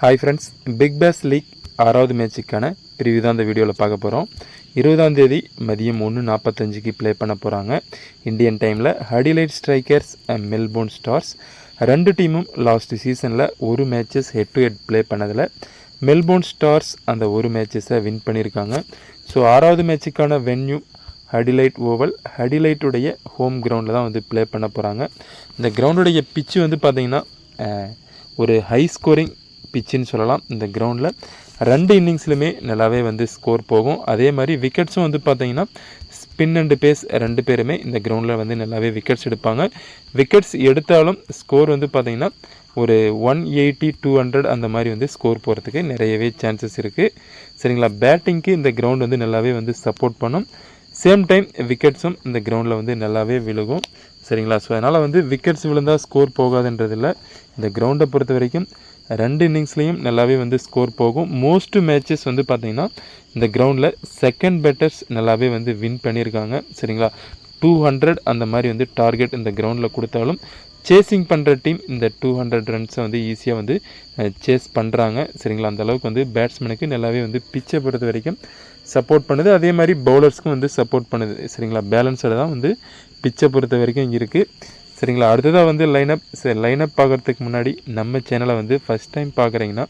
Hi friends, Big Bash League 6வது மேட்சுக்கான preview தான் இந்த வீடியோவில் பார்க்க போகிறோம். 20ஆம் தேதி மதியம் 1:45க்கு ப்ளே பண்ண போகிறாங்க இந்தியன் டைமில். Adelaide strikers and Melbourne stars ரெண்டு டீமும் லாஸ்ட் சீசனில் ஒரு matches head to head play பண்ணதில் மெல்போர்ன் ஸ்டார்ஸ் அந்த ஒரு மேட்சஸை வின் பண்ணியிருக்காங்க. ஸோ 6வது மேட்சுக்கான வென்யூ அடிலைட் ஓவல், அடிலைட்டுடைய ஹோம் கிரவுண்டில் தான் வந்து ப்ளே பண்ண போகிறாங்க. இந்த கிரவுண்டுடைய பிச்சு வந்து பார்த்திங்கன்னா ஒரு ஹை ஸ்கோரிங் பிச்சுன்னு சொல்லலாம். இந்த கிரவுண்டில் ரெண்டு இன்னிங்ஸ்லுமே நல்லாவே வந்து ஸ்கோர் போகும். அதே மாதிரி விக்கெட்ஸும் வந்து பார்த்திங்கன்னா ஸ்பின் அண்டு பேஸ் ரெண்டு பேருமே இந்த கிரவுண்டில் வந்து நல்லாவே விக்கெட்ஸ் எடுப்பாங்க. விக்கெட்ஸ் எடுத்தாலும் ஸ்கோர் வந்து பார்த்திங்கன்னா ஒரு 180 200 அந்த மாதிரி வந்து ஸ்கோர் போகிறதுக்கு நிறையவே சான்சஸ் இருக்குது. சரிங்களா, பேட்டிங்க்கு இந்த கிரவுண்ட் வந்து நல்லாவே வந்து சப்போர்ட் பண்ணும். சேம் டைம் விக்கெட்ஸும் இந்த கிரவுண்டில் வந்து நல்லாவே விழுகும். சரிங்களா, ஸோ அதனால் வந்து விக்கெட்ஸ் விழுந்தால் ஸ்கோர் போகாதுன்றதில்ல. இந்த கிரவுண்டை பொறுத்த வரைக்கும் ரெண்டு இன்னிங்ஸ்லேயும் நல்லாவே வந்து ஸ்கோர் போகும். மோஸ்ட் மேட்சஸ் வந்து பார்த்திங்கன்னா இந்த கிரவுண்டில் செகண்ட் பேட்டர்ஸ் நல்லாவே வந்து வின் பண்ணியிருக்காங்க. சரிங்களா, 200 அந்த மாதிரி வந்து டார்கெட் இந்த கிரவுண்டில் கொடுத்தாலும் சேசிங் பண்ணுற டீம் இந்த 200 ரன்ஸை வந்து ஈஸியாக வந்து சேஸ் பண்ணுறாங்க. சரிங்களா, அந்தளவுக்கு வந்து பேட்ஸ்மேனுக்கு நல்லாவே வந்து பிச்சை பொறுத்த வரைக்கும் சப்போர்ட் பண்ணுது. அதே மாதிரி பவுலர்ஸ்க்கும் வந்து சப்போர்ட் பண்ணுது. சரிங்களா, பேலன்ஸோட தான் வந்து பிச்சை பொறுத்த வரைக்கும் இருக்குது. சரிங்களா, அடுத்ததாக வந்து லைனப் பார்க்குறதுக்கு முன்னாடி நம்ம சேனலை வந்து ஃபஸ்ட் டைம் பார்க்குறீங்கன்னா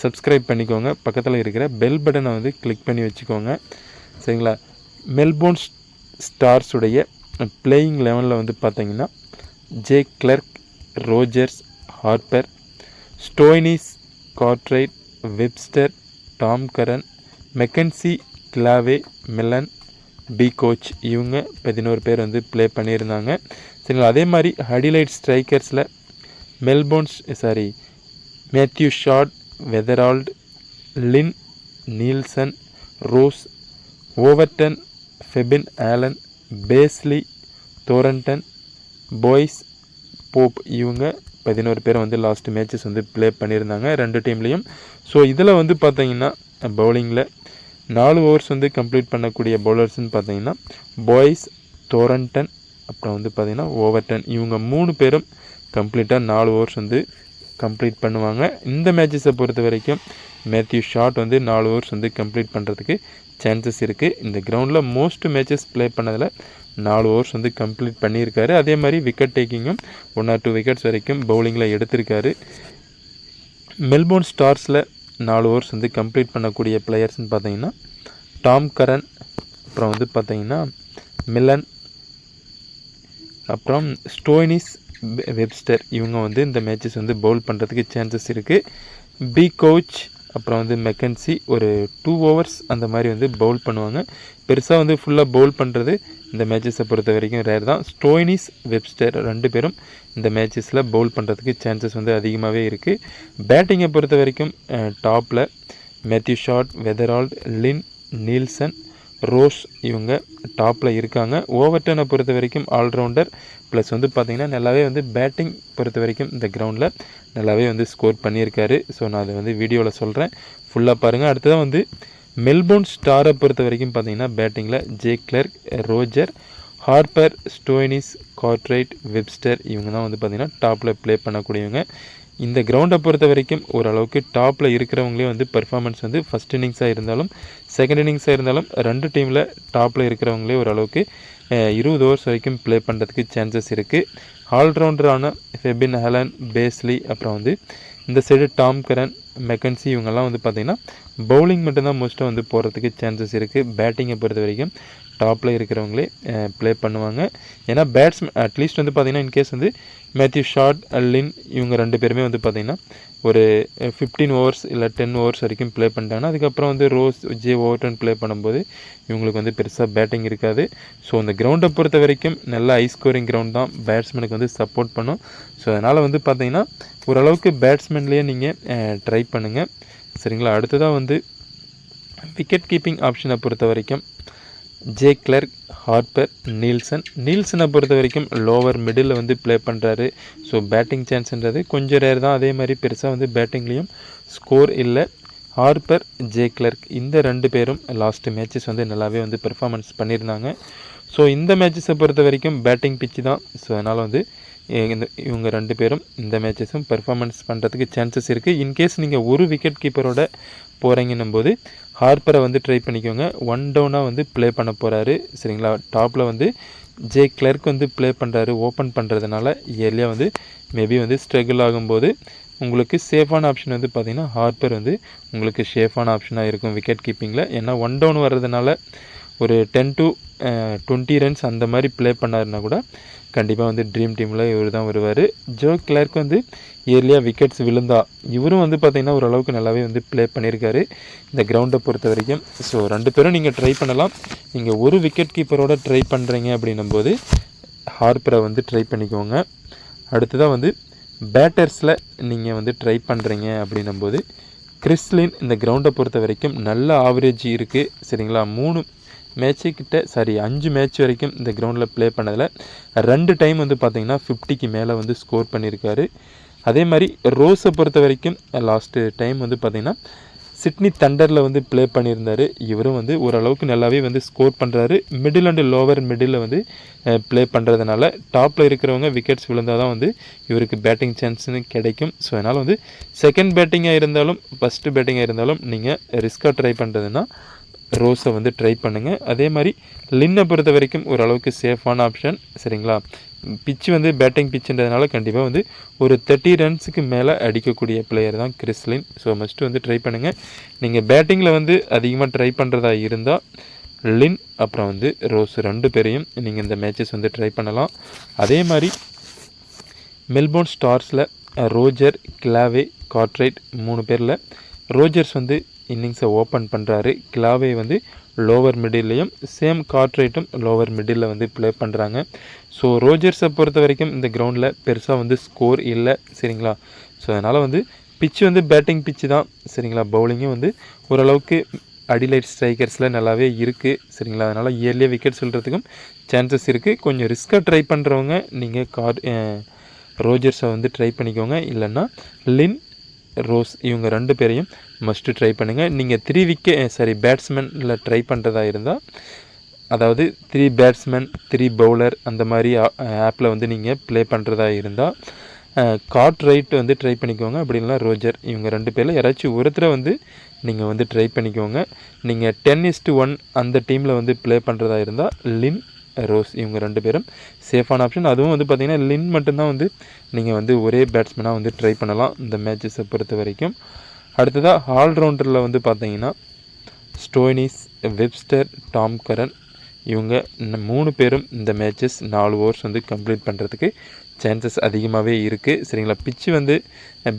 சப்ஸ்கிரைப் பண்ணிக்கோங்க. பக்கத்தில் இருக்கிற பெல் பட்டனை வந்து கிளிக் பண்ணி வச்சுக்கோங்க. சரிங்களா, மெல்போர்ன் ஸ்டார்ஸுடைய பிளேயிங் லெவனில் வந்து பார்த்தீங்கன்னா J Clarke, Rogers, Harper, Stoinis, Cartwright, Webster, Tom Curran, McKenzie, Clavey, Milne, B Couch இவங்க 11 பேர் வந்து ப்ளே பண்ணியிருந்தாங்க. சரிங்களா, அதே மாதிரி அடிலைட் ஸ்ட்ரைக்கர்ஸில் Matthew Short, Weatherald, Lynn, Nielsen, Ross, Overton, Fabian Allen, Paisley, Thornton, Boyce, Pope இவங்க 11 பேர் வந்து லாஸ்ட் மேட்சஸ் வந்து ப்ளே பண்ணியிருந்தாங்க ரெண்டு டீம்லேயும். ஸோ இதில் வந்து பார்த்தீங்கன்னா பவுலிங்கில் 4 ஓவர்ஸ் வந்து கம்ப்ளீட் பண்ணக்கூடிய பவுலர்ஸ்ன்னு பார்த்தீங்கன்னா பாய்ஸ், தோரண்டன், அப்புறம் வந்து பார்த்திங்கன்னா ஓவர்டன் இவங்க 3 பேரும் கம்ப்ளீட்டாக 4 ஓவர்ஸ் வந்து கம்ப்ளீட் பண்ணுவாங்க. இந்த மேட்சஸை பொறுத்த வரைக்கும் மேத்யூ ஷாட் வந்து 4 ஓவர்ஸ் வந்து கம்ப்ளீட் பண்ணுறதுக்கு சான்சஸ் இருக்குது. இந்த கிரவுண்டில் மோஸ்ட் மேட்சஸ் ப்ளே பண்ணதில் 4 ஓவர்ஸ் வந்து கம்ப்ளீட் பண்ணியிருக்காரு. அதே மாதிரி விக்கெட் டேக்கிங்கும் 1 or 2 விக்கெட்ஸ் வரைக்கும் பவுலிங்கில் எடுத்திருக்காரு. மெல்போர்ன் ஸ்டார்ஸில் 4 ஓவர்ஸ் வந்து கம்ப்ளீட் பண்ணக்கூடிய பிளேயர்ஸ்னு பார்த்தீங்கன்னா டாம் கரன், அப்புறம் வந்து பார்த்தீங்கன்னா மிலன், அப்புறம் ஸ்டோய்னிஸ், வெப்ஸ்டர் இவங்க வந்து இந்த மேட்சஸ் வந்து பவுல் பண்ணுறதுக்கு சான்சஸ் இருக்குது. பி கோச், அப்புறம் வந்து மெக்கன்சி ஒரு 2 ஓவர்ஸ் அந்த மாதிரி வந்து பவுல் பண்ணுவாங்க. பெருசாக வந்து ஃபுல்லாக பவுல் பண்ணுறது இந்த மேட்சஸை பொறுத்த வரைக்கும் ரேர் தான். ஸ்டோய்னிஸ், வெப்ஸ்டர் ரெண்டு பேரும் இந்த மேட்சஸில் பவுல் பண்ணுறதுக்கு சான்சஸ் வந்து அதிகமாகவே இருக்குது. பேட்டிங்கை பொறுத்த வரைக்கும் டாப்பில் Matthew Short, Weatherald, Lynn, Nielsen, rose இவங்க டாப்பில் இருக்காங்க. ஓவர்டனை பொறுத்த வரைக்கும் ஆல்ரவுண்டர் ப்ளஸ் வந்து பார்த்திங்கன்னா நல்லாவே வந்து பேட்டிங் பொறுத்த வரைக்கும் இந்த கிரவுண்டில் நல்லாவே வந்து ஸ்கோர் பண்ணியிருக்காரு. ஸோ நான் அதை வந்து வீடியோவில் சொல்கிறேன், ஃபுல்லாக பாருங்கள். அடுத்ததான் வந்து மெல்போர்ன் ஸ்டாரை பொறுத்த வரைக்கும் பார்த்திங்கன்னா பேட்டிங்கில் J Clarke, Roger, Harper, Stoinis, Cartwright, Webster இவங்க தான் வந்து பார்த்திங்கன்னா டாப்பில் ப்ளே பண்ணக்கூடியவங்க. இந்த கிரவுண்டை பொறுத்த வரைக்கும் ஓரளவுக்கு டாப்பில் இருக்கிறவங்களே வந்து பெர்ஃபார்மன்ஸ் வந்து ஃபஸ்ட் இன்னிங்ஸாக இருந்தாலும் செகண்ட் இன்னிங்ஸாக இருந்தாலும் ரெண்டு டீமில் டாப்பில் இருக்கிறவங்களே ஓரளவுக்கு 20 ஓவர்ஸ் வரைக்கும் ப்ளே பண்ணுறதுக்கு சான்சஸ் இருக்குது. ஆல்ரவுண்டரான ஃபெபின் ஆலன், பேஸ்லி, அப்புறம் வந்து இந்த சைடு டாம் கரன், மெக்கன்சி இவங்கெல்லாம் வந்து பார்த்திங்கன்னா பவுலிங் மட்டும்தான் மோஸ்ட்டாக வந்து போகிறதுக்கு சான்சஸ் இருக்குது. பேட்டிங்கை பொறுத்த வரைக்கும் டாப்பில் இருக்கிறவங்களே ப்ளே பண்ணுவாங்க. ஏன்னா பேட்ஸ்மேன் அட்லீஸ்ட் வந்து பார்த்திங்கன்னா இன்கேஸ் வந்து மேத்யூ ஷாட், லின் இவங்க ரெண்டு பேருமே வந்து பார்த்திங்கன்னா ஒரு 15 ஓவர்ஸ் இல்லை 10 ஓவர்ஸ் வரைக்கும் ப்ளே பண்ணிட்டாங்கன்னா அதுக்கப்புறம் வந்து ரோஸ், ஜே ஓவர்டன் ப்ளே பண்ணும்போது இவங்களுக்கு வந்து பெருசாக பேட்டிங் இருக்காது. ஸோ அந்த கிரவுண்டை பொறுத்த வரைக்கும் நல்ல ஹை ஸ்கோரிங் கிரவுண்ட் தான், பேட்ஸ்மேனுக்கு வந்து சப்போர்ட் பண்ணும். ஸோ அதனால் வந்து பார்த்திங்கன்னா ஓரளவுக்கு பேட்ஸ்மேன்லேயே நீங்கள் ட்ரை பண்ணுங்கள். சரிங்களா, அடுத்ததாக வந்து விக்கெட் கீப்பிங் ஆப்ஷனை பொறுத்த வரைக்கும் ஜே கிளர்க், ஹார்ப்பர், நீல்சனை பொறுத்த வரைக்கும் லோவர் மிடில் வந்து ப்ளே பண்ணுறாரு. ஸோ பேட்டிங் சான்ஸ்ன்றது கொஞ்சம் ரேர் தான். அதே மாதிரி பெருசாக வந்து பேட்டிங்லேயும் ஸ்கோர் இல்லை. ஹார்ப்பர், ஜே கிளர்க் இந்த ரெண்டு பேரும் லாஸ்ட்டு மேட்சஸ் வந்து நல்லாவே வந்து பெர்ஃபார்மன்ஸ் பண்ணியிருந்தாங்க. ஸோ இந்த மேட்சஸை பொறுத்த வரைக்கும் பேட்டிங் பிச்சு தான். ஸோ அதனால் வந்து இவங்க 2 பேரும் இந்த மேட்சஸும் பெர்ஃபார்மன்ஸ் பண்ணுறதுக்கு சான்சஸ் இருக்குது. இன்கேஸ் நீங்கள் ஒரு விக்கெட் கீப்பரோட போகிறீங்கன்னும் போது ஹார்ப்பரை வந்து ட்ரை பண்ணிக்கோங்க. 1 டவுனாக வந்து ப்ளே பண்ண போகிறாரு. சரிங்களா, டாப்பில் வந்து ஜே கிளர்க் வந்து ப்ளே பண்ணுறாரு. ஓப்பன் பண்ணுறதுனால இயர்லியாக வந்து மேபி வந்து ஸ்ட்ரகிள் ஆகும்போது உங்களுக்கு சேஃபான ஆப்ஷன் வந்து பார்த்திங்கன்னா ஹார்ப்பர் வந்து உங்களுக்கு சேஃபான ஆப்ஷனாக இருக்கும் விக்கெட் கீப்பிங்கில். ஏன்னா 1 டவுன் வர்றதுனால ஒரு 10 to 20 ரன்ஸ் அந்த மாதிரி ப்ளே பண்ணாருன்னா கூட கண்டிப்பாக வந்து ட்ரீம் டீமில் இவர் தான் வருவார். ஜோ கிளர்க் வந்து இயர்லியாக விக்கெட்ஸ் விழுந்தா இவரும் வந்து பார்த்திங்கன்னா ஓரளவுக்கு நல்லாவே வந்து ப்ளே பண்ணியிருக்காரு இந்த கிரவுண்டை பொறுத்த வரைக்கும். ஸோ 2 பேரும் நீங்கள் ட்ரை பண்ணலாம். நீங்கள் ஒரு விக்கெட் கீப்பரோட ட்ரை பண்ணுறீங்க அப்படின்னும்போது ஹார்ப்பரை வந்து ட்ரை பண்ணிக்கோங்க. அடுத்ததாக வந்து பேட்டர்ஸில் நீங்கள் வந்து ட்ரை பண்ணுறீங்க அப்படின்னும்போது கிறிஸ் லின் இந்த கிரவுண்டை பொறுத்த வரைக்கும் நல்ல ஆவரேஜ் இருக்குது. சரிங்களா, 5 மேட்ச் வரைக்கும் இந்த கிரவுண்டில் ப்ளே பண்ணதில் 2 டைம் வந்து பார்த்திங்கன்னா 50க்கு மேலே வந்து ஸ்கோர் பண்ணியிருக்காரு. அதே மாதிரி ரோஸை பொறுத்த வரைக்கும் லாஸ்ட்டு டைம் வந்து பார்த்திங்கன்னா சிட்னி தண்டரில் வந்து ப்ளே பண்ணியிருந்தார். இவரும் வந்து ஓரளவுக்கு நல்லாவே வந்து ஸ்கோர் பண்ணுறாரு. மிடில் அண்டு லோவர் மிடில் வந்து ப்ளே பண்ணுறதுனால டாப்பில் இருக்கிறவங்க விக்கெட்ஸ் விழுந்தால் தான் வந்து இவருக்கு பேட்டிங் சான்ஸ்னு கிடைக்கும். ஸோ அதனால் வந்து செகண்ட் பேட்டிங்காக இருந்தாலும் ஃபஸ்ட்டு பேட்டிங்காக இருந்தாலும் நீங்கள் ரிஸ்க்காக ட்ரை பண்ணுறதுன்னா ரோஸை வந்து ட்ரை பண்ணுங்கள். அதே மாதிரி லின்னை பொறுத்த வரைக்கும் ஓரளவுக்கு சேஃபான ஆப்ஷன். சரிங்களா, பிச்சு வந்து பேட்டிங் பிச்சுன்றதுனால கண்டிப்பாக வந்து ஒரு 30 ரன்ஸுக்கு மேலே அடிக்கக்கூடிய பிளேயர் தான் கிறிஸ் லின். ஸோ மஸ்ட்டு வந்து ட்ரை பண்ணுங்கள். நீங்கள் பேட்டிங்கில் வந்து அதிகமாக ட்ரை பண்ணுறதா இருந்தால் லின் அப்புறம் வந்து ரோஸ் 2 பேரையும் நீங்கள் இந்த மேட்சஸ் வந்து ட்ரை பண்ணலாம். அதே மாதிரி மெல்போர்ன் ஸ்டார்ஸில் ரோஜர், கிளாவே, கார்ட்ரைட் 3 பேரில் ரோஜர்ஸ் வந்து இன்னிங்ஸை ஓப்பன் பண்ணுறாரு. கிளாவே வந்து லோவர் மிடில்லையும் சேம் கார்ட்ரைட்டும் லோவர் மிடில் வந்து ப்ளே பண்ணுறாங்க. ஸோ ரோஜர்ஸை பொறுத்த வரைக்கும் இந்த கிரவுண்டில் பெருசாக வந்து ஸ்கோர் இல்லை. சரிங்களா, ஸோ அதனால் வந்து பிச்சு வந்து பேட்டிங் பிச்சு தான். சரிங்களா, பவுலிங்கும் வந்து ஓரளவுக்கு அடிலைட் ஸ்ட்ரைக்கர்ஸில் நல்லாவே இருக்குது. சரிங்களா, அதனால் இயர்லியாக விக்கெட் சொல்கிறதுக்கும் சான்சஸ் இருக்குது. கொஞ்சம் ரிஸ்க்காக ட்ரை பண்ணுறவங்க நீங்கள் ரோஜர்ஸை வந்து ட்ரை பண்ணிக்கோங்க. இல்லைன்னா லின், ரோஸ் இவங்க 2 பேரையும் மஸ்ட்டு ட்ரை பண்ணுங்கள். நீங்கள் பேட்ஸ்மேனில் ட்ரை பண்ணுறதா இருந்தால், அதாவது 3 பேட்ஸ்மேன் 3 பவுலர் அந்த மாதிரி ஆப்பில் வந்து நீங்கள் ப்ளே பண்ணுறதா இருந்தால் கார்ட்ரைட் வந்து ட்ரை பண்ணிக்கோங்க. அப்படி இல்லைனா ரோஜர் இவங்க 2 பேரில் யாராச்சும் ஒருத்தரை வந்து நீங்கள் வந்து ட்ரை பண்ணிக்கோங்க. நீங்கள் 10:1 அந்த டீமில் வந்து ப்ளே பண்ணுறதா இருந்தால் லின், ரோஸ் இவங்க 2 பேரும் சேஃபான ஆப்ஷன். அதுவும் வந்து பார்த்திங்கன்னா லின் மட்டும்தான் வந்து நீங்கள் வந்து ஒரே பேட்ஸ்மேனாக வந்து ட்ரை பண்ணலாம் இந்த மேட்சஸை பொறுத்த வரைக்கும். அடுத்ததாக ஆல்ரவுண்டரில் வந்து பார்த்தீங்கன்னா ஸ்டோய்னிஸ், வெப்ஸ்டர், டாம் கரன் இவங்க 3 பேரும் இந்த மேட்சஸ் 4 ஓவர்ஸ் வந்து கம்ப்ளீட் பண்ணுறதுக்கு சான்சஸ் அதிகமாகவே இருக்குது. சரிங்களா, பிச்சு வந்து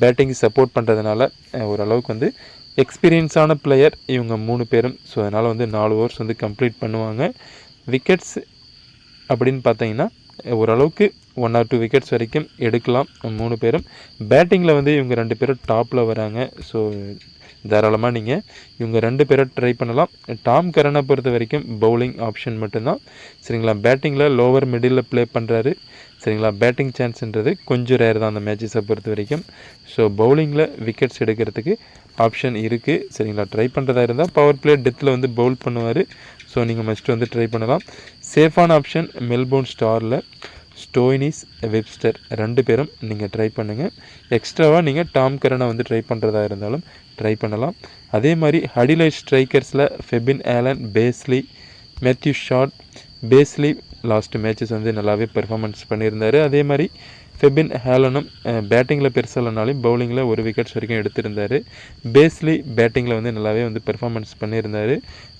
பேட்டிங் சப்போர்ட் பண்ணுறதுனால ஓரளவுக்கு வந்து எக்ஸ்பீரியன்ஸான பிளேயர் இவங்க 3 பேரும். ஸோ அதனால் வந்து 4 ஓவர்ஸ் வந்து கம்ப்ளீட் பண்ணுவாங்க. விக்கெட்ஸ் அப்படின்னு பார்த்தீங்கன்னா ஓரளவுக்கு 1 or 2 விக்கெட்ஸ் வரைக்கும் எடுக்கலாம் 3 பேரும். பேட்டிங்கில் வந்து இவங்க 2 பேரும் டாப்பில் வராங்க. ஸோ தாராளமாக நீங்கள் இவங்க 2 பேரை ட்ரை பண்ணலாம். டாம் கரனை பொறுத்த வரைக்கும் பவுலிங் ஆப்ஷன் மட்டும்தான். சரிங்களா, பேட்டிங்கில் லோவர் மிடில் ப்ளே பண்ணுறாரு. சரிங்களா, பேட்டிங் சான்ஸ்ன்றது கொஞ்சம் ரேர் தான் அந்த மேட்சஸை பொறுத்த வரைக்கும். ஸோ பவுலிங்கில் விக்கெட்ஸ் எடுக்கிறதுக்கு ஆப்ஷன் இருக்குது. சரிங்களா, ட்ரை பண்ணுறதா இருந்தால் பவர் பிளே டெத்தில் வந்து பவுல் பண்ணுவார். ஸோ நீங்கள் மஸ்ட்டு வந்து ட்ரை பண்ணலாம். சேஃபான ஆப்ஷன் மெல்போர்ன் ஸ்டாரில் ஸ்டோய்னிஸ், வெப்ஸ்டர் 2 பேரும் நீங்கள் ட்ரை பண்ணுங்கள். எக்ஸ்ட்ராவாக நீங்கள் டாம் கரனை வந்து ட்ரை பண்ணுறதா இருந்தாலும் ட்ரை பண்ணலாம். அதே மாதிரி அடிலைட் ஸ்ட்ரைக்கர்ஸில் Fabian Allen, Paisley, Matthew Short. Paisley last matches வந்து நல்லாவே பெர்ஃபார்மன்ஸ் பண்ணியிருந்தார். அதே மாதிரி ஃபெபின் ஹேலனும் பேட்டிங்கில் பெருசாக இல்லைனாலும் பவுலிங்கில் 1 விக்கெட்ஸ் வரைக்கும் எடுத்திருந்தார். பேஸ்லி பேட்டிங்கில் வந்து நல்லாவே வந்து பெர்ஃபார்மன்ஸ் பண்ணியிருந்தார்.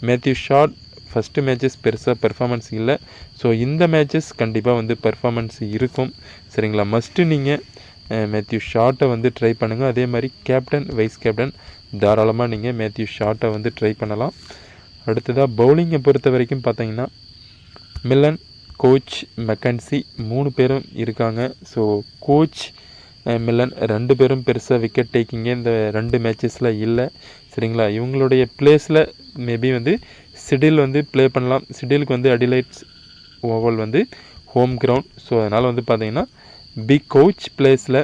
மேத்யூ ஷாட் ஃபஸ்ட்டு மேட்சஸ் பெருசாக பெர்ஃபார்மன்ஸ் இல்லை. ஸோ இந்த மேட்சஸ் கண்டிப்பாக வந்து பெர்ஃபார்மன்ஸ் இருக்கும். சரிங்களா, மஸ்ட்டு நீங்கள் மேத்யூ ஷாட்டை வந்து ட்ரை பண்ணுங்கள். அதே மாதிரி கேப்டன், வைஸ் கேப்டன் தாராளமாக நீங்கள் மேத்யூ ஷாட்டை வந்து ட்ரை பண்ணலாம். அடுத்ததாக பவுலிங்கை பொறுத்த வரைக்கும் பார்த்தீங்கன்னா மில்லன், கோச், மெக்கன்சி 3 பேரும் இருக்காங்க. ஸோ கோச், மில்லன் 2 பேரும் பெருசாக விக்கெட் டேக்கிங்கே இந்த 2 மேட்சஸில் இல்லை. சரிங்களா, இவங்களுடைய பிளேஸில் மேபி வந்து சிடில் வந்து ப்ளே பண்ணலாம். சிடிலுக்கு வந்து அடிலைட்ஸ் ஓவல் வந்து ஹோம் கிரவுண்ட். ஸோ அதனால் வந்து பார்த்திங்கன்னா பிக் கோச் பிளேஸில்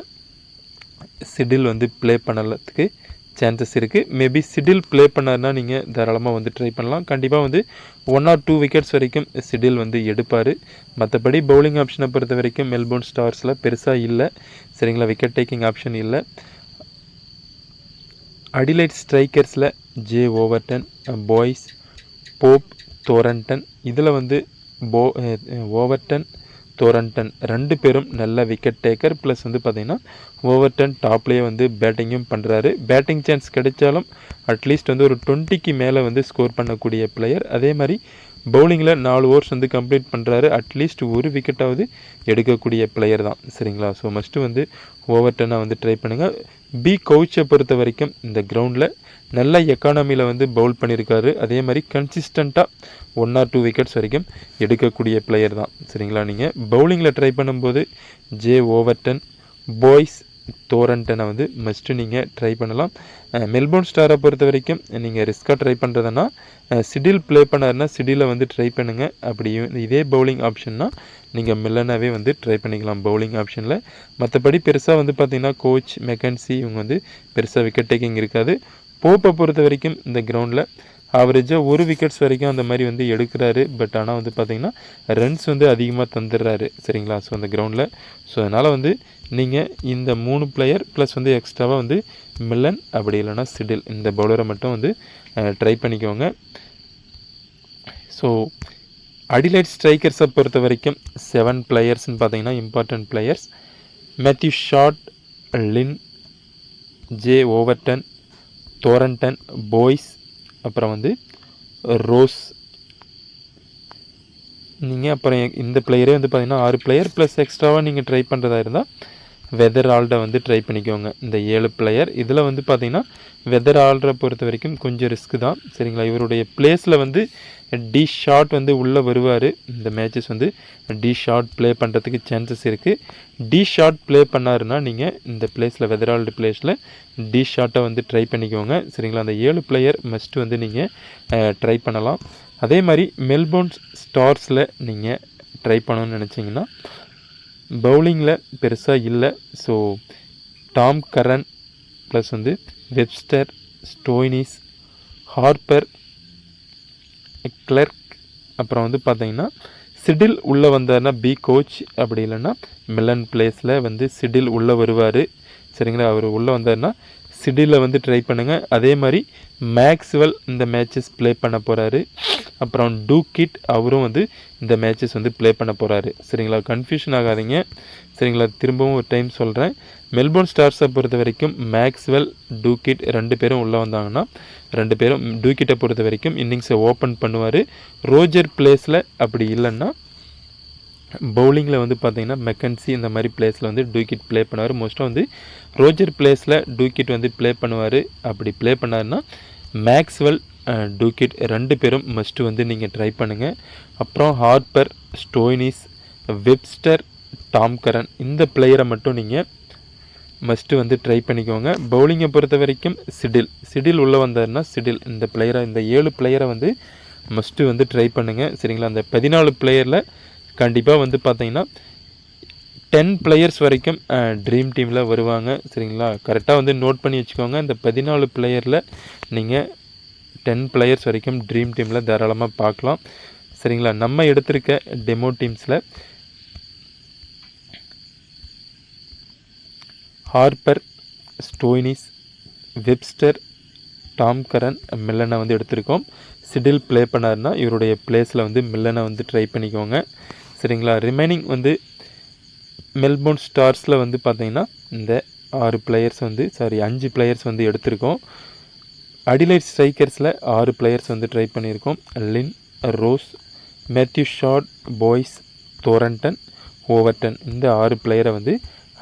சிடில் வந்து ப்ளே பண்ணறதுக்கு சான்சஸ் இருக்குது. மேபி சிடில் ப்ளே பண்ணார்னா நீங்கள் தாராளமாக வந்து ட்ரை பண்ணலாம். கண்டிப்பாக வந்து 1 or 2 விக்கெட்ஸ் வரைக்கும் சிடில் வந்து எடுப்பார். மற்றபடி பவுலிங் ஆப்ஷனை பொறுத்த வரைக்கும் மெல்போர்ன் ஸ்டார்ஸில் பெருசாக இல்லை. சரிங்களா, விக்கெட் டேக்கிங் ஆப்ஷன் இல்லை. அடிலைட் ஸ்ட்ரைக்கர்ஸில் J Overton, Boyce, Pope, Thornton. இதில் வந்து ஓவர்டன், தோரண்டன் 2 பேரும் நல்ல விக்கெட் டேக்கர். ப்ளஸ் வந்து பார்த்திங்கன்னா ஓவர்டன் டாப்லேயே வந்து பேட்டிங்கும் பண்ணுறாரு. பேட்டிங் சான்ஸ் கிடைச்சாலும் அட்லீஸ்ட் வந்து ஒரு 20க்கு மேலே வந்து ஸ்கோர் பண்ணக்கூடிய பிளேயர். அதே மாதிரி பவுலிங்கில் 4 ஓவர்ஸ் வந்து கம்ப்ளீட் பண்ணுறாரு. அட்லீஸ்ட் ஒரு விக்கெட்டாவது எடுக்கக்கூடிய பிளேயர் தான். சரிங்களா, ஸோ மஸ்ட்டு வந்து ஓவர்டனாக வந்து ட்ரை பண்ணுங்கள். பி கவுச்சை பொறுத்த வரைக்கும் இந்த கிரவுண்டில் நல்ல எக்கானமியில் வந்து பவுல் பண்ணியிருக்காரு. அதே மாதிரி கன்சிஸ்டண்ட்டாக 1 or 2 விக்கெட்ஸ் வரைக்கும் எடுக்கக்கூடிய பிளேயர் தான். சரிங்களா, நீங்கள் பவுலிங்கில் ட்ரை பண்ணும்போது ஜே ஓவர்டன், பாய்ஸ், தோரண்டனை வந்து மஸ்ட்டு நீங்கள் ட்ரை பண்ணலாம். மெல்போர்ன் ஸ்டாரை பொறுத்த வரைக்கும் நீங்கள் ரிஸ்க்காக ட்ரை பண்ணுறதுன்னா சிடில் ப்ளே பண்ணாருன்னா சிடியில் வந்து ட்ரை பண்ணுங்கள். அப்படியும் இதே பவுலிங் ஆப்ஷன்னா நீங்கள் மில்லனாவே வந்து ட்ரை பண்ணிக்கலாம் பவுலிங் ஆப்ஷனில். மற்றபடி பெருசாக வந்து பார்த்திங்கன்னா கோச், மெக்கன்சி இவங்க வந்து பெருசாக விக்கெட் டேக்கிங் இருக்காது. போப்பை பொறுத்த வரைக்கும் இந்த கிரவுண்டில் ஆவரேஜாக 1 விக்கெட்ஸ் வரைக்கும் அந்த மாதிரி வந்து எடுக்கிறாரு. பட் ஆனால் வந்து பார்த்திங்கன்னா ரன்ஸ் வந்து அதிகமாக தந்துடுறாரு. சரிங்களா, ஸோ அந்த கிரவுண்டில். ஸோ அதனால் வந்து நீங்கள் இந்த 3 பிளேயர் ப்ளஸ் வந்து எக்ஸ்ட்ராவாக வந்து மில்லன் அப்படி இல்லைனா சிடில் இந்த பவுலரை மட்டும் வந்து ட்ரை பண்ணிக்கோங்க. ஸோ அடிலைட் ஸ்ட்ரைக்கர்ஸை பொறுத்த வரைக்கும் 7 பிளேயர்ஸ்ன்னு பார்த்தீங்கன்னா இம்பார்ட்டன்ட் பிளேயர்ஸ். மேத்யூ ஷாட், லின், ஜே ஓவர்டன், தோரண்டன், பாய்ஸ், அப்புறம் வந்து ரோஸ். நீங்கள் அப்புறம் இந்த பிளேயரே வந்து பார்த்திங்கன்னா 6 பிளேயர் ப்ளஸ் எக்ஸ்ட்ராவாக நீங்கள் ட்ரை பண்ணுறதா இருந்தால் வெதர் ஆல்டை வந்து ட்ரை பண்ணிக்கோங்க. இந்த 7 பிளேயர் இதில் வந்து பார்த்திங்கன்னா வெதர் ஆல்டரை பொறுத்த வரைக்கும் கொஞ்சம் ரிஸ்க்கு தான். சரிங்களா, இவருடைய பிளேஸில் வந்து டி ஷாட் வந்து உள்ளே வருவார். இந்த மேட்சஸ் வந்து டி ஷாட் ப்ளே பண்ணுறதுக்கு சான்சஸ் இருக்குது. டி ஷாட் ப்ளே பண்ணாருன்னா நீங்கள் இந்த பிளேஸில் வெதர் ஆல்டு பிளேஸில் டி ஷாட்டை வந்து ட்ரை பண்ணிக்கோங்க. சரிங்களா, அந்த 7 பிளேயர் மஸ்ட்டு வந்து நீங்கள் ட்ரை பண்ணலாம். அதே மாதிரி மெல்போர்ன் ஸ்டார்ஸில் நீங்கள் ட்ரை பண்ணணும்னு நினச்சிங்கன்னா பவுலிங்கில் பெருசாக இல்லை. ஸோ டாம் கரன் ப்ளஸ் வந்து வெப்ஸ்டர், ஸ்டோய்னிஸ், ஹார்ப்பர், கிளர்க், அப்புறம் வந்து பார்த்திங்கன்னா சிடில் உள்ளே வந்தார்னா பி கோச், அப்படி இல்லைன்னா மில்லன் பிளேஸில் வந்து சிடில் உள்ளே வருவார். சரிங்களா, அவர் உள்ளே வந்தார்னா சிடியில் வந்து ட்ரை பண்ணுங்கள். அதே மாதிரி மேக்ஸ்வெல் இந்த மேட்சஸ் ப்ளே பண்ண போகிறாரு. அப்புறம் டூக்கிட் அவரும் வந்து இந்த மேட்சஸ் வந்து ப்ளே பண்ண போகிறாரு. சரிங்களா, கன்ஃபியூஷன் ஆகாதீங்க. சரிங்களா, திரும்பவும் ஒரு டைம் சொல்கிறேன். மெல்போர்ன் ஸ்டார்ஸை பொறுத்த வரைக்கும் மேக்ஸ்வெல், டூக்கிட் 2 பேரும் உள்ளே வந்தாங்கன்னா 2 பேரும் டூக்கிட்டை பொறுத்த வரைக்கும் இன்னிங்ஸை ஓப்பன் பண்ணுவார். ரோஜர் பிளேஸில் அப்படி இல்லைன்னா பவுலிங்கில் வந்து பார்த்திங்கன்னா மெக்கன்சி இந்த மாதிரி பிளேஸில் வந்து டூக்கிட் ப்ளே பண்ணுவார். மோஸ்ட்டாக வந்து ரோஜர் பிளேஸில் டூக்கிட் வந்து ப்ளே பண்ணுவார். அப்படி ப்ளே பண்ணாருன்னா மேக்ஸ்வெல், டூக்கிட் 2 பேரும் மஸ்ட்டு வந்து நீங்கள் ட்ரை பண்ணுங்கள். அப்புறம் Harper, Stoinis, Webster, Tom Karan இந்த பிளேயரை மட்டும் நீங்கள் மஸ்ட்டு வந்து ட்ரை பண்ணிக்கோங்க. பவுலிங்கை பொறுத்த வரைக்கும் சிடில் உள்ளே வந்தாருன்னா சிடில் இந்த பிளேயரை இந்த 7 பிளேயரை வந்து மஸ்ட்டு வந்து ட்ரை பண்ணுங்கள். சரிங்களா, அந்த 14 பிளேயரில் கண்டிப்பாக வந்து பார்த்தீங்கன்னா 10 பிளேயர்ஸ் வரைக்கும் ட்ரீம் டீமில் வருவாங்க. சரிங்களா, கரெக்டாக வந்து நோட் பண்ணி வச்சுக்கோங்க. இந்த 14 பிளேயரில் நீங்கள் 10 பிளேயர்ஸ் வரைக்கும் ட்ரீம் டீமில் தாராளமாக பார்க்கலாம். சரிங்களா, நம்ம எடுத்திருக்க டெமோ டீம்ஸில் Harper, Stoinis, Webster, Tom Curran, மில்லனை வந்து எடுத்திருக்கோம். சிடில் ப்ளே பண்ணார்னா இவருடைய பிளேஸில் வந்து மில்லனை வந்து ட்ரை பண்ணிக்கோங்க. சரிங்களா, ரிமைனிங் வந்து மெல்போர்ன் ஸ்டார்ஸில் வந்து பார்த்திங்கன்னா இந்த 6 பிளேயர்ஸ் வந்து 5 பிளேயர்ஸ் வந்து எடுத்திருக்கோம். அடிலைட் ஸ்ட்ரைக்கர்ஸில் 6 பிளேயர்ஸ் வந்து ட்ரை பண்ணியிருக்கோம். Lynn, Ross, Matthew Short, Boyce, Thornton, Overton இந்த 6 பிளேயரை வந்து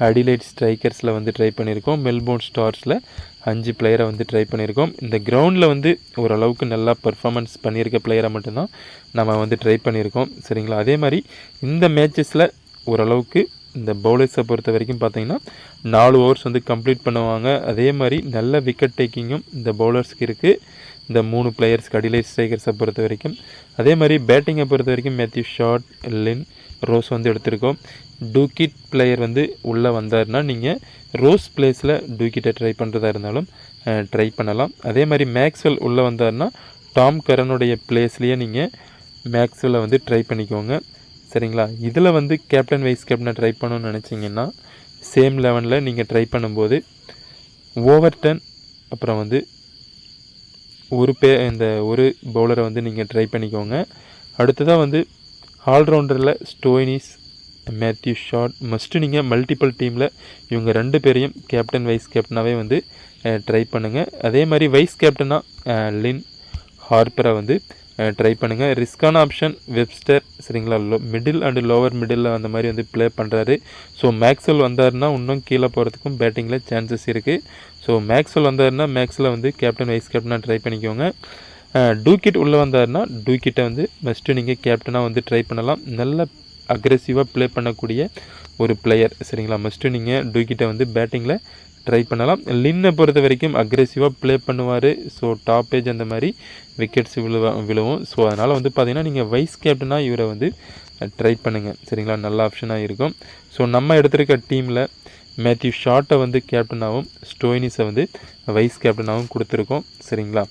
அடிலைட் ஸ்ட்ரைக்கர்ஸில் வந்து ட்ரை பண்ணியிருக்கோம். மெல்போர்ன் ஸ்டார்ஸில் 5 பிளேயரை வந்து ட்ரை பண்ணியிருக்கோம். இந்த கிரவுண்டில் வந்து ஓரளவுக்கு நல்லா பர்ஃபார்மன்ஸ் பண்ணியிருக்க பிளேயரை மட்டும்தான் நம்ம வந்து ட்ரை பண்ணியிருக்கோம். சரிங்களா, அதே மாதிரி இந்த மேட்சஸில் ஓரளவுக்கு இந்த பவுலர்ஸை பொறுத்த வரைக்கும் பார்த்திங்கன்னா 4 ஓவர்ஸ் வந்து கம்ப்ளீட் பண்ணுவாங்க. அதே மாதிரி நல்ல விக்கெட் டேக்கிங்கும் இந்த பவுலர்ஸ்க்கு இருக்குது. இந்த 3 பிளேயர்ஸ்க்கு அடிலைட் ஸ்ட்ரைக்கர்ஸை பொறுத்த வரைக்கும். அதே மாதிரி பேட்டிங்கை பொறுத்த வரைக்கும் மேத்யூ ஷாட், லின், ரோஸ் வந்து எடுத்திருக்கோம். டூகிட் பிளேயர் வந்து உள்ளே வந்தார்னா நீங்கள் ரோஸ் பிளேஸில் டூகிட்டை ட்ரை பண்ணுறதா இருந்தாலும் ட்ரை பண்ணலாம். அதே மாதிரி மேக்ஸ்வெல் உள்ளே வந்தார்னா டாம் கரனுடைய பிளேஸ்லேயே நீங்கள் மேக்ஸ்வெல்லை வந்து ட்ரை பண்ணிக்கோங்க. சரிங்களா? இதில் வந்து கேப்டன் வைஸ் கேப்டனை ட்ரை பண்ணணும்னு நினச்சிங்கன்னா சேம் 11ல் நீங்கள் ட்ரை பண்ணும்போது ஓவர்டன் அப்புறம் வந்து இந்த ஒரு பவுலரை வந்து நீங்கள் ட்ரை பண்ணிக்கோங்க. அடுத்ததாக வந்து ஆல்ரவுண்டரில் ஸ்டோய்னிஸ், மேத்யூ ஷாட் மஸ்ட்டு நீங்கள் மல்டிபிள் டீமில் இவங்க 2 பேரையும் கேப்டன் வைஸ் கேப்டனாகவே வந்து ட்ரை பண்ணுங்கள். அதே மாதிரி வைஸ் கேப்டனாக லின், ஹார்ப்பரை வந்து ட்ரை பண்ணுங்கள். ரிஸ்கான ஆப்ஷன் வெப்ஸ்டர். சரிங்களா? மிடில் அண்டு லோவர் மிடில் அந்த மாதிரி வந்து ப்ளே பண்ணுறாரு. ஸோ மேக்ஸ்வெல் வந்தாருன்னா இன்னும் கீழே போகிறதுக்கும் பேட்டிங்கில் சான்சஸ் இருக்குது. ஸோ மேக்ஸ்வெல் வந்தாருன்னா மேக்ஸில் வந்து கேப்டன் வைஸ் கேப்டனாக ட்ரை பண்ணிக்கோங்க. டூகிட் உள்ளே வந்தாருன்னா டூகிட்டை வந்து மஸ்ட்டு நீங்கள் கேப்டனாக வந்து ட்ரை பண்ணலாம். நல்ல அக்ரெசிவாக ப்ளே பண்ணக்கூடிய ஒரு பிளேயர். சரிங்களா? மஸ்ட்டு நீங்கள் டூகிட்டை வந்து பேட்டிங்கில் ட்ரை பண்ணலாம். லின்னை பொறுத்த வரைக்கும் அக்ரெசிவாக ப்ளே பண்ணுவார். ஸோ டாப் ஏஜ் அந்த மாதிரி விக்கெட்ஸ் விழுவும். ஸோ அதனால் வந்து பார்த்திங்கன்னா நீங்கள் வைஸ் கேப்டனாக இவரை வந்து ட்ரை பண்ணுங்கள். சரிங்களா? நல்ல ஆப்ஷனாக இருக்கும். ஸோ நம்ம எடுத்திருக்க டீமில் மேத்யூ ஷாட்டை வந்து கேப்டனாகவும் ஸ்டோய்னிஸை வந்து வைஸ் கேப்டனாகவும் கொடுத்துருக்கோம். சரிங்களா?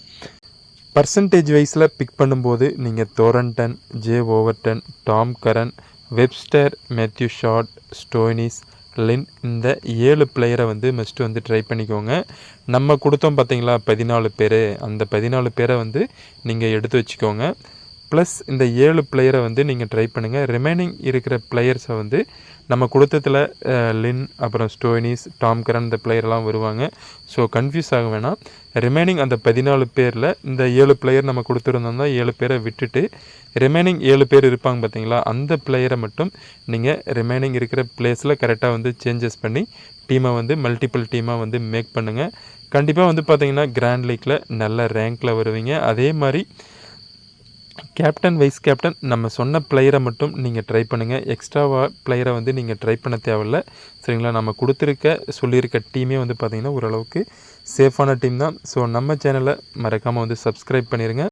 பர்சன்டேஜ் வைஸில் பிக் பண்ணும்போது நீங்கள் Thornton, J Overton, Tom Curran, Webster, Matthew Short, Stoinis, Lynn இந்த 7 பிளேயரை வந்து மஸ்ட்டு வந்து ட்ரை பண்ணிக்கோங்க. நம்ம கொடுத்தோம் பார்த்தீங்களா 14 பேர், அந்த 14 பேரை வந்து நீங்கள் எடுத்து வச்சுக்கோங்க. ப்ளஸ் இந்த 7 பிளேயரை வந்து நீங்கள் ட்ரை பண்ணுங்கள். ரிமைனிங் இருக்கிற பிளேயர்ஸை வந்து நம்ம கொடுத்ததில் லின், அப்புறம் ஸ்டோய்னிஸ், டாம் கரன் இந்த பிளேயர்லாம் வருவாங்க. ஸோ கன்ஃபியூஸ் ஆக வேணாம். ரிமைனிங் அந்த 14 பேரில் இந்த 7 பிளேயர் நம்ம கொடுத்துருந்தோம்னா 7 பேரை விட்டுட்டு ரிமைனிங் 7 பேர் இருப்பாங்க பார்த்தீங்களா, அந்த பிளேயரை மட்டும் நீங்கள் ரிமைனிங் இருக்கிற பிளேஸில் கரெக்டாக வந்து சேஞ்சஸ் பண்ணி டீமை வந்து மல்டிபிள் டீமாக வந்து மேக் பண்ணுங்கள். கண்டிப்பாக வந்து பார்த்திங்கன்னா கிராண்ட் லீக்கில் நல்ல ரேங்க்கில் வருவீங்க. அதே மாதிரி கேப்டன் வைஸ் கேப்டன் நம்ம சொன்ன பிளேயரை மட்டும் நீங்கள் ட்ரை பண்ணுங்கள். எக்ஸ்ட்ராவாக பிளேயரை வந்து நீங்கள் ட்ரை பண்ண தேவையில்ல. சரிங்களா? நம்ம சொல்லியிருக்க டீமே வந்து பார்த்திங்கன்னா ஓரளவுக்கு சேஃபான டீம் தான். ஸோ நம்ம சேனலை மறக்காமல் வந்து சப்ஸ்கிரைப் பண்ணிடுங்க.